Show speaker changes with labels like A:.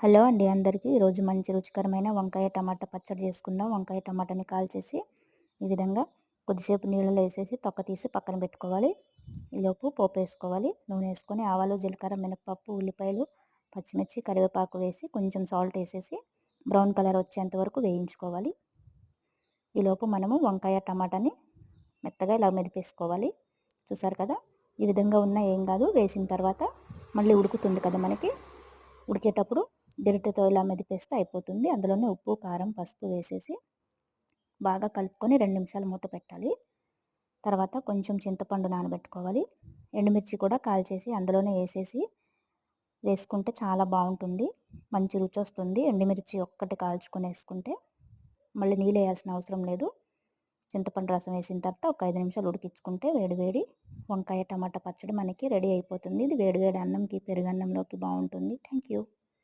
A: Hello అండి అందరికీ. ఈరోజు మంచి రుచికరమైన వంకాయ టమాటా పచ్చడి చేసుకుందాం. వంకాయ టమాటాని కాల్చేసి ఈ విధంగా కొద్దిసేపు నీళ్ళలో వేసేసి తొక్క తీసి పక్కన పెట్టుకోవాలి. ఈలోపు పోపు వేసుకోవాలి. నూనె వేసుకొని ఆవాలు, జీలకర్ర, మినపప్పు, ఉల్లిపాయలు, పచ్చిమిర్చి, కరివేపాకు వేసి కొంచెం సాల్ట్ వేసేసి బ్రౌన్ కలర్ వచ్చేంత వరకు వేయించుకోవాలి. ఈలోపు మనము వంకాయ టమాటాని మెత్తగా ఇలా మెదిపేసుకోవాలి. చూసారు కదా, ఈ విధంగా ఉన్నా ఏం కాదు. వేసిన తర్వాత మళ్ళీ ఉడుకుతుంది కదా మనకి, ఉడికేటప్పుడు గరిటెతో ఇలా మెదిపేస్తే అయిపోతుంది. అందులోనే ఉప్పు, కారం, పసుపు వేసేసి బాగా కలుపుకొని 2 నిమిషాలు మూత పెట్టాలి. తర్వాత కొంచెం చింతపండు నానబెట్టుకోవాలి. ఎండుమిర్చి కూడా కాల్చేసి అందులోనే వేసుకుంటే చాలా బాగుంటుంది. మంచి రుచి వస్తుంది. ఎండుమిర్చి ఒక్కటి కాల్చుకొని వేసుకుంటే మళ్ళీ నీళ్ళు వేయాల్సిన అవసరం లేదు. చింతపండు రసం వేసిన తర్వాత ఒక 5 నిమిషాలు ఉడికించుకుంటే వేడివేడి వంకాయ టమాటా పచ్చడి మనకి రెడీ అయిపోతుంది. ఇది వేడివేడి అన్నంకి, పెరుగన్నంలోకి బాగుంటుంది. Thank you.